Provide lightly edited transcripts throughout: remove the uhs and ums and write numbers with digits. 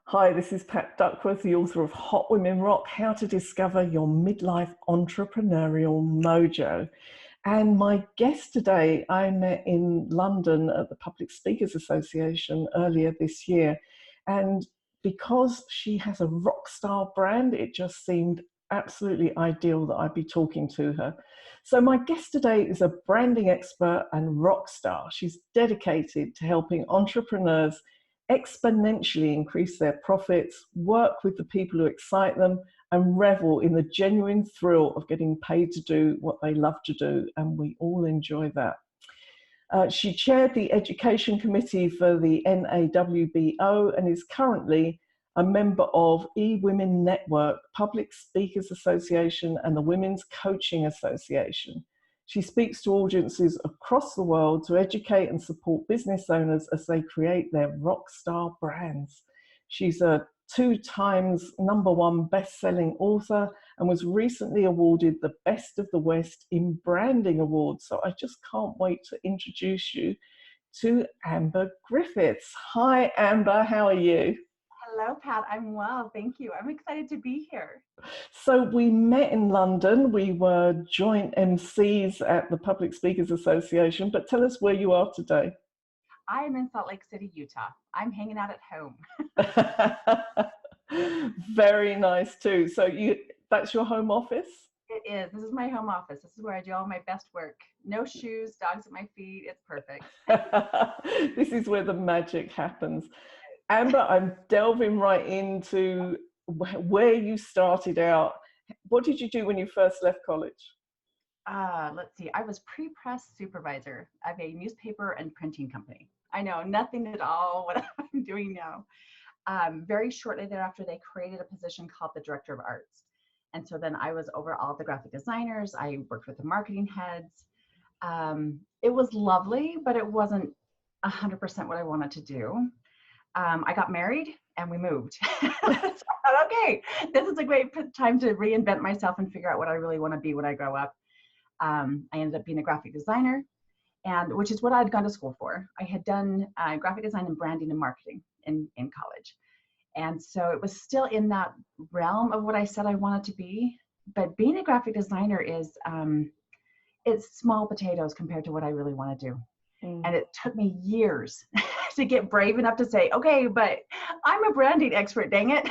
Hi, this is Pat Duckworth, the author of Hot Women Rock, How to Discover Your Midlife Entrepreneurial Mojo. And my guest today, I met in London at the Public Speakers Association earlier this year. And because she has a rock star brand, it just seemed absolutely ideal that I'd be talking to her. So my guest today is a branding expert and rock star. She's dedicated to helping entrepreneurs exponentially increase their profits, work with the people who excite them, and revel in the genuine thrill of getting paid to do what they love to do. And we all enjoy that. She chaired the education committee for the NAWBO and is currently a member of eWomen Network, Public Speakers Association, and the Women's Coaching Association. She speaks to audiences across the world to educate and support business owners as they create their rock star brands. She's a 2 times #1 best-selling author and was recently awarded the Best of the West in Branding Award. So I just can't wait to introduce you to Amber Griffiths. Hi, Amber, how are you? Hello, Pat. I'm well. Thank you. I'm excited to be here. So we met in London. We were joint MCs at the Public Speakers Association, but tell us where you are today. I am in Salt Lake City, Utah. I'm hanging out at home. Very nice too. So that's your home office? It is. This is my home office. This is where I do all my best work. No shoes, dogs at my feet. It's perfect. This is where the magic happens. Amber, I'm delving right into where you started out. What did you do when you first left college? Let's see. I was pre-press supervisor of a newspaper and printing company. I know nothing at all what I'm doing now. Very shortly thereafter, they created a position called the director of arts. And so then I was over all the graphic designers. I worked with the marketing heads. It was lovely, but it wasn't 100% what I wanted to do. I got married and we moved. So I thought, okay, this is a great time to reinvent myself and figure out what I really want to be when I grow up. I ended up being a graphic designer, and which is what I'd gone to school for. I had done graphic design and branding and marketing in college. And so it was still in that realm of what I said I wanted to be. But being a graphic designer is, it's small potatoes compared to what I really want to do. And it took me years to get brave enough to say, okay, but I'm a branding expert, dang it.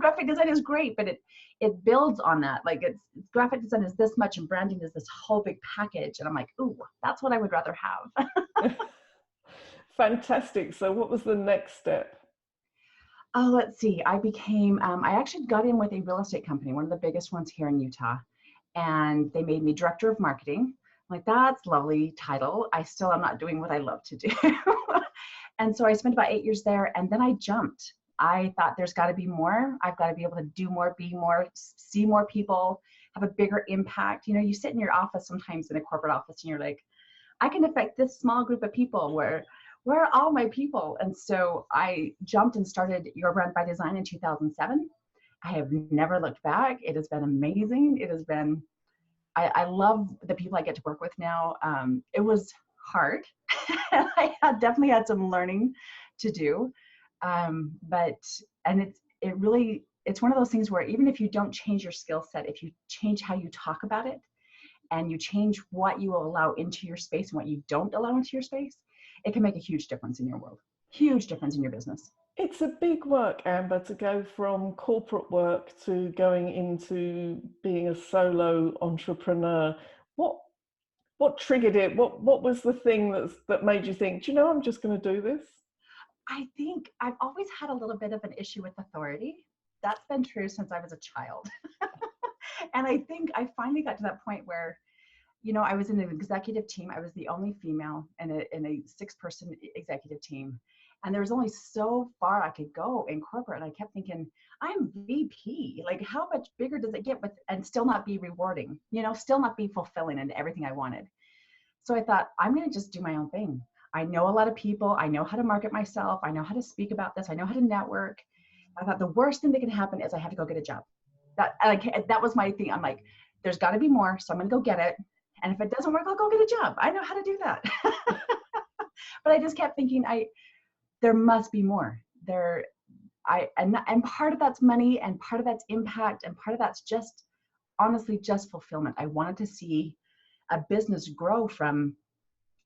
Graphic design is great, but it builds on that. Like graphic design is this much and branding is this whole big package. And I'm like, ooh, that's what I would rather have. Fantastic. So what was the next step? Oh, let's see. I actually got in with a real estate company, one of the biggest ones here in Utah. And they made me director of marketing. I'm like, that's a lovely title. I still am not doing what I love to do. And so I spent about 8 years there, and then I jumped. I thought there's got to be more. I've got to be able to do more, be more, see more people, have a bigger impact. You know, you sit in your office sometimes in a corporate office and you're like, I can affect this small group of people. Where are all my people? And so I jumped and started Your Brand by Design in 2007. I have never looked back. It has been amazing. It has been, I love the people I get to work with now. It was hard. I definitely had some learning to do. It's one of those things where even if you don't change your skill set, if you change how you talk about it and you change what you will allow into your space and what you don't allow into your space, it can make a huge difference in your world, huge difference in your business. It's a big work, Amber, to go from corporate work to going into being a solo entrepreneur. What triggered it? What was the thing that made you think, do you know, I'm just going to do this? I think I've always had a little bit of an issue with authority. That's been true since I was a child. And I think I finally got to that point where, you know, I was in an executive team. I was the only female in a 6-person executive team. And there was only so far I could go in corporate. And I kept thinking, I'm VP. Like, how much bigger does it get and still not be rewarding, you know, still not be fulfilling and everything I wanted. So I thought, I'm going to just do my own thing. I know a lot of people. I know how to market myself. I know how to speak about this. I know how to network. I thought the worst thing that can happen is I have to go get a job. That was my thing. I'm like, there's got to be more. So I'm going to go get it. And if it doesn't work, I'll go get a job. I know how to do that. But I just kept thinking, there must be more. and part of that's money, and part of that's impact, and part of that's just honestly just fulfillment. I wanted to see a business grow from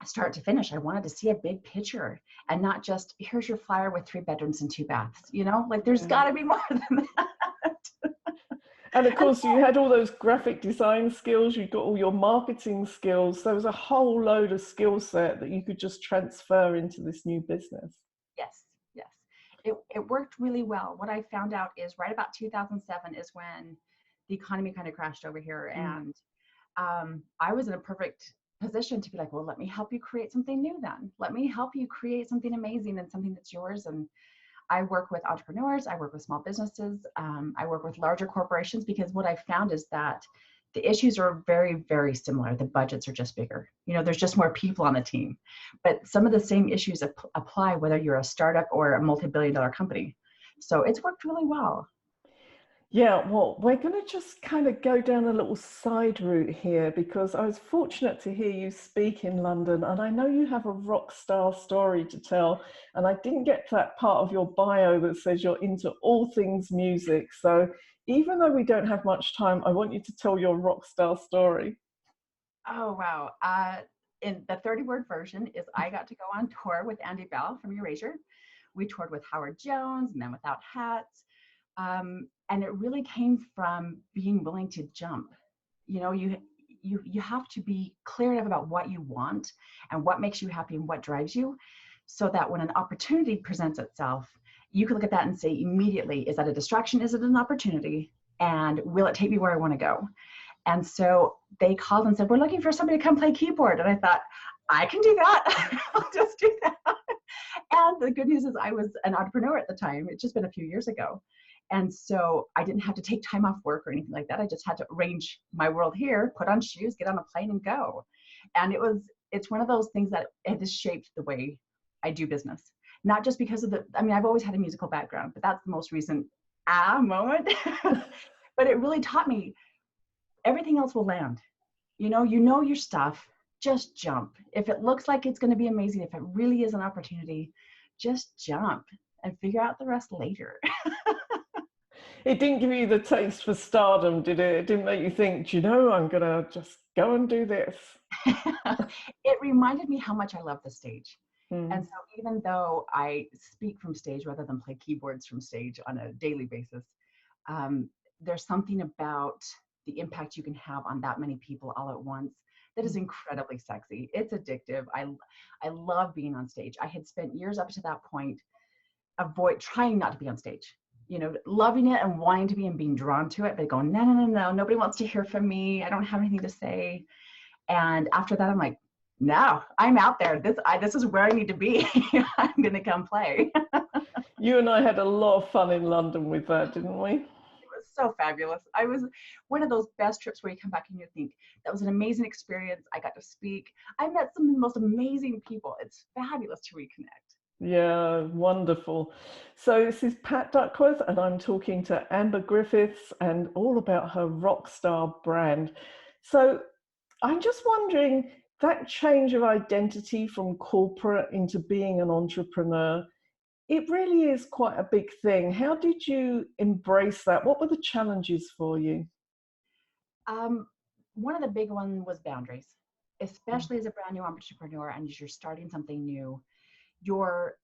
start to finish. I wanted to see a big picture and not just here's your flyer with 3 bedrooms and 2 baths, like there's got to be more than that. And of course, you had all those graphic design skills, you got all your marketing skills. There was a whole load of skill set that you could just transfer into this new business. Yes, yes. It worked really well. What I found out is right about 2007 is when the economy kind of crashed over here. And I was in a perfect position to be like, well, let me help you create something new then. Let me help you create something amazing and something that's yours. And I work with entrepreneurs, I work with small businesses, I work with larger corporations, because what I found is that the issues are very, very similar. The budgets are just bigger. There's just more people on the team. But some of the same issues apply whether you're a startup or a multi-billion-dollar company. So it's worked really well. Yeah, well, we're going to just kind of go down a little side route here, because I was fortunate to hear you speak in London, and I know you have a rock star story to tell, and I didn't get to that part of your bio that says you're into all things music. So even though we don't have much time, I want you to tell your rock star story. Oh, wow. In the 30-word version is I got to go on tour with Andy Bell from Erasure. We toured with Howard Jones, Men Without Hats. And it really came from being willing to jump. You have to be clear enough about what you want and what makes you happy and what drives you, so that when an opportunity presents itself, you can look at that and say immediately, is that a distraction? Is it an opportunity? And will it take me where I want to go? And so they called and said, we're looking for somebody to come play keyboard. And I thought, I can do that. I'll just do that. And the good news is I was an entrepreneur at the time. It's just been a few years ago. And so I didn't have to take time off work or anything like that. I just had to arrange my world here, put on shoes, get on a plane and go. And it's one of those things that it has shaped the way I do business. Not just because of I've always had a musical background, but that's the most recent moment. But it really taught me everything else will land. You know your stuff, just jump. If it looks like it's going to be amazing, if it really is an opportunity, just jump and figure out the rest later. It didn't give you the taste for stardom, did it? It didn't make you think, I'm going to just go and do this. It reminded me how much I love the stage. And so even though I speak from stage rather than play keyboards from stage on a daily basis, there's something about the impact you can have on that many people all at once that is incredibly sexy. It's addictive. I love being on stage. I had spent years up to that point trying not to be on stage. Loving it and wanting to be and being drawn to it, but going, no, nobody wants to hear from me. I don't have anything to say. And after that, I'm like, no, I'm out there. This is where I need to be. I'm going to come play. You and I had a lot of fun in London with that, didn't we? It was so fabulous. I was one of those best trips where you come back and you think, that was an amazing experience. I got to speak. I met some of the most amazing people. It's fabulous to reconnect. Yeah, wonderful. So this is Pat Duckworth, and I'm talking to Amber Griffiths and all about her Rockstar brand. So I'm just wondering, that change of identity from corporate into being an entrepreneur, it really is quite a big thing. How did you embrace that? What were the challenges for you? One of the big ones was boundaries, especially as a brand new entrepreneur and as you're starting something new. Your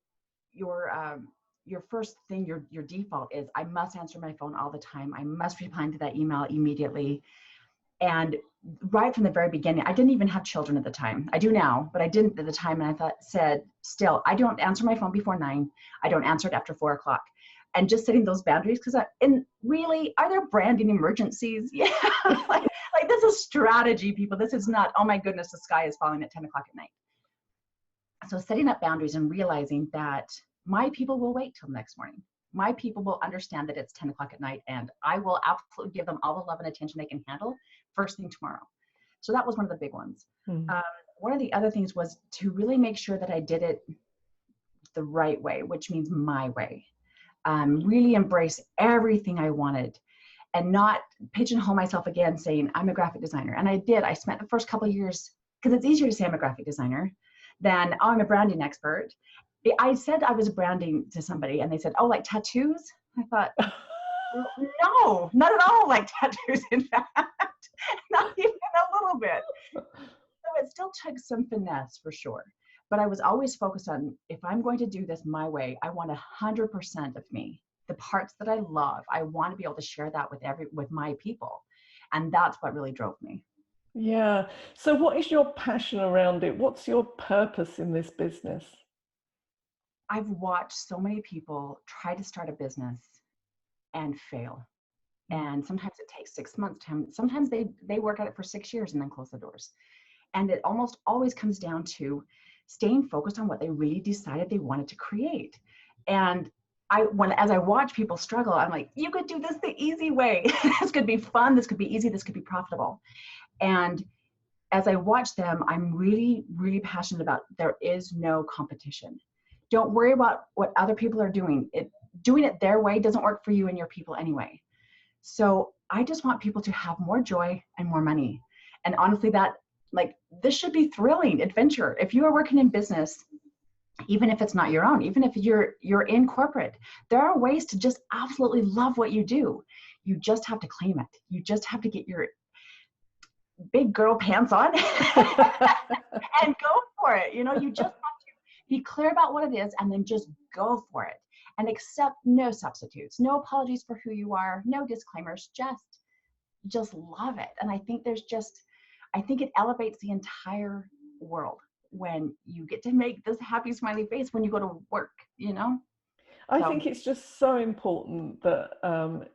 first thing, your default is, I must answer my phone all the time. I must reply to that email immediately. And right from the very beginning, I didn't even have children at the time. I do now, but I didn't at the time. And I said, still, I don't answer my phone before 9. I don't answer it after 4 o'clock. And just setting those boundaries, and really, are there branding emergencies? Yeah, like this is strategy, people. This is not, oh my goodness, the sky is falling at 10 o'clock at night. So setting up boundaries and realizing that my people will wait till the next morning. My people will understand that it's 10 o'clock at night, and I will absolutely give them all the love and attention they can handle first thing tomorrow. So that was one of the big ones. One of the other things was to really make sure that I did it the right way, which means my way. Really embrace everything I wanted and not pigeonhole myself again saying, I'm a graphic designer. And I did. I spent the first couple of years, because it's easier to say I'm a graphic designer than, oh, I'm a branding expert. I said I was branding to somebody and they said, oh, like tattoos? I thought, no, not at all like tattoos, in fact, not even a little bit. So it still took some finesse for sure. But I was always focused on, if I'm going to do this my way, I want 100% of me. The parts that I love, I want to be able to share that with my people. And that's what really drove me. Yeah. So what is your passion around it? What's your purpose in this business? I've watched so many people try to start a business and fail. And sometimes it takes 6 months. Sometimes they work at it for 6 years and then close the doors. And it almost always comes down to staying focused on what they really decided they wanted to create. And as I watch people struggle, I'm like, you could do this the easy way. This could be fun. This could be easy. This could be profitable. And as I watch them, I'm really, really passionate about there is no competition. Don't worry about what other people are doing. Doing it their way doesn't work for you and your people anyway. So I just want people to have more joy and more money. And honestly, this should be thrilling adventure. If you are working in business, even if it's not your own, even if you're in corporate, there are ways to just absolutely love what you do. You just have to claim it. You just have to get your big girl pants on and go for it. You just have to be clear about what it is and then just go for it and accept no substitutes, no apologies for who you are, no disclaimers, just love it. And I think it elevates the entire world when you get to make this happy smiley face when you go to work. I So think it's just so important that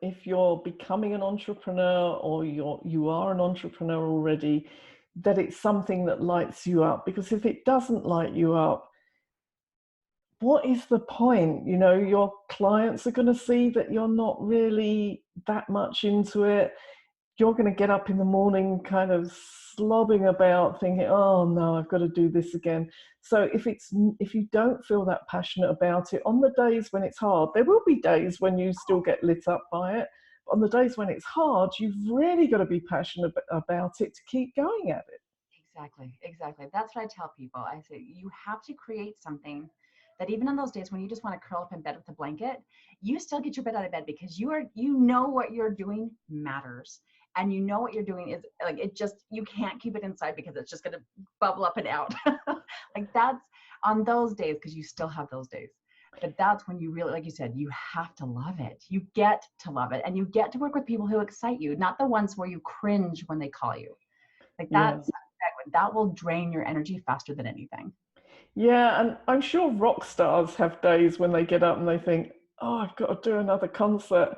if you're becoming an entrepreneur or you are an entrepreneur already, that it's something that lights you up. Because if it doesn't light you up, what is the point? Your clients are going to see that you're not really that much into it. You're going to get up in the morning kind of slobbing about thinking, oh no, I've got to do this again. So if you don't feel that passionate about it on the days when it's hard, there will be days when you still get lit up by it. But on the days when it's hard, you've really got to be passionate about it to keep going at it. exactly. That's what I tell people. I say you have to create something that even on those days when you just want to curl up in bed with a blanket, you still get your bed out of bed because you know what you're doing matters. And you know what you're doing is like, you can't keep it inside because it's just going to bubble up and out. Like that's on those days, because you still have those days. But that's when you really, like you said, you have to love it. You get to love it. And you get to work with people who excite you, not the ones where you cringe when they call you. Like Yeah. that will drain your energy faster than anything. Yeah, and I'm sure rock stars have days when they get up and they think, oh, I've got to do another concert.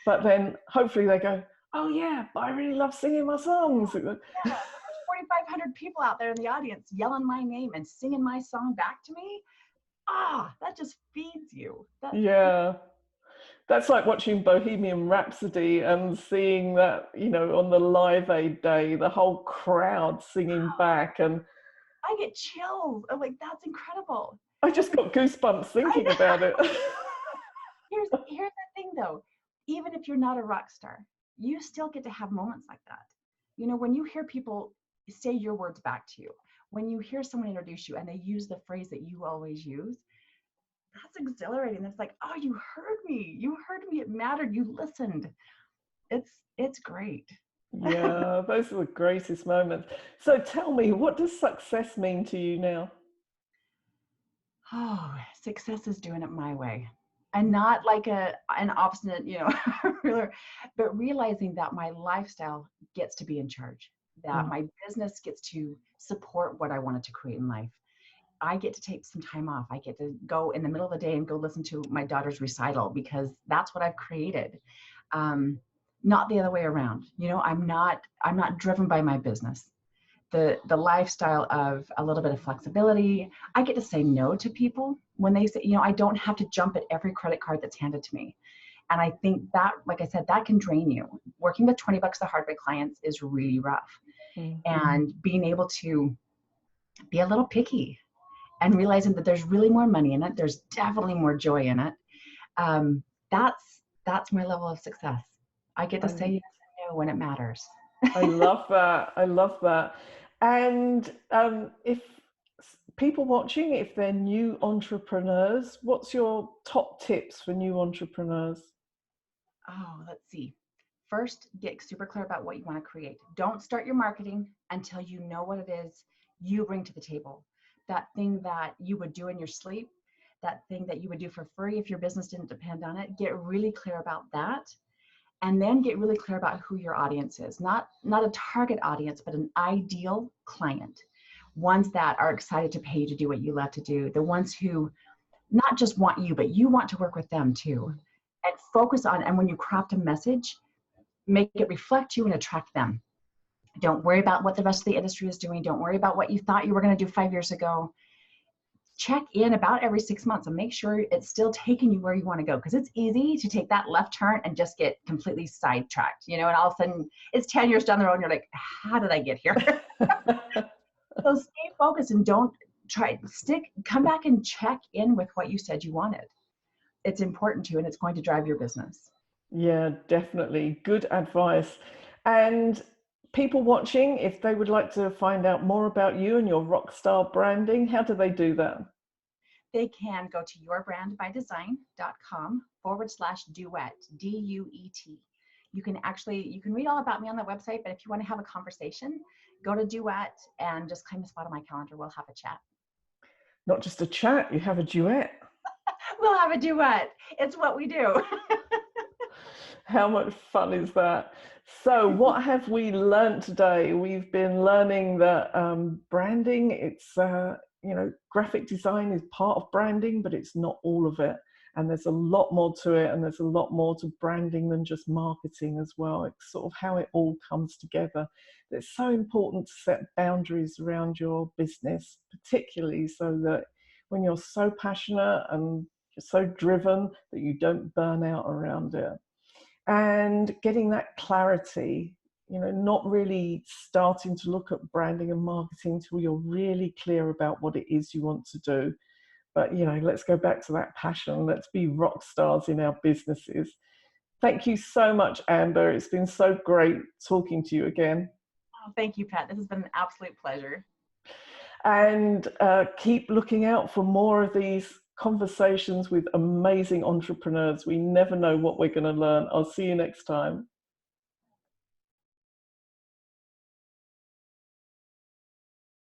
But then hopefully they go, oh yeah, but I really love singing my songs. Yeah, when there's 4,500 people out there in the audience yelling my name and singing my song back to me, that just feeds you. Yeah, that's like watching Bohemian Rhapsody and seeing that, on the Live Aid day, the whole crowd singing back. And I get chills. I'm like, that's incredible. I just got goosebumps thinking about it. Here's the thing though, even if you're not a rock star, you still get to have moments like that. When you hear people say your words back to you, when you hear someone introduce you and they use the phrase that you always use, that's exhilarating. It's like, oh, you heard me. You heard me. It mattered. You listened. It's great. Yeah, those are the greatest moments. So tell me, what does success mean to you now? Oh, success is doing it my way. And not like an obstinate, ruler, but realizing that my lifestyle gets to be in charge, that Mm. my business gets to support what I wanted to create in life. I get to take some time off. I get to go in the middle of the day and go listen to my daughter's recital because that's what I've created. Not the other way around. I'm not driven by my business. The lifestyle of a little bit of flexibility. I get to say no to people when they say, I don't have to jump at every credit card that's handed to me. And I think that, like I said, that can drain you. Working with $20 a hard way clients is really rough. Mm. And being able to be a little picky and realizing that there's really more money in it, there's definitely more joy in it. That's my level of success. I get to say I, yes and no when it matters. I love that. I love that. And if People watching, if they're new entrepreneurs, what's your top tips for new entrepreneurs? Oh, let's see. First, get super clear about what you want to create. Don't start your marketing until you know what it is you bring to the table. That thing that you would do in your sleep, that thing that you would do for free if your business didn't depend on it. Get really clear about that. And then get really clear about who your audience is. Not a target audience, but an ideal client. Ones that are excited to pay you to do what you love to do. The ones who not just want you, but you want to work with them too. And focus on, and when you craft a message, make it reflect you and attract them. Don't worry about what the rest of the industry is doing. Don't worry about what you thought you were going to do 5 years ago. Check in about every 6 months and make sure it's still taking you where you want to go. Because it's easy to take that left turn and just get completely sidetracked, and all of a sudden it's 10 years down the road and you're like, how did I get here? So stay focused and don't come back and check in with what you said you wanted. It's important to, and it's going to drive your business. Yeah, definitely. Good advice. And people watching, if they would like to find out more about you and your rockstar branding, how do they do that? They can go to yourbrandbydesign.com/duet, DUET. You can read all about me on the website, but if you want to have a conversation, go to Duet and just claim a spot on my calendar. We'll have a chat. Not just a chat, you have a duet. We'll have a duet. It's what we do. How much fun is that? So what have we learned today? We've been learning that branding, it's, graphic design is part of branding, but it's not all of it. And there's a lot more to it, and there's a lot more to branding than just marketing as well. It's sort of how it all comes together. It's so important to set boundaries around your business, particularly so that when you're so passionate and you're so driven that you don't burn out around it. And getting that clarity, not really starting to look at branding and marketing till you're really clear about what it is you want to do. But, let's go back to that passion. Let's be rock stars in our businesses. Thank you so much, Amber. It's been so great talking to you again. Oh, thank you, Pat. This has been an absolute pleasure. And keep looking out for more of these conversations with amazing entrepreneurs. We never know what we're going to learn. I'll see you next time.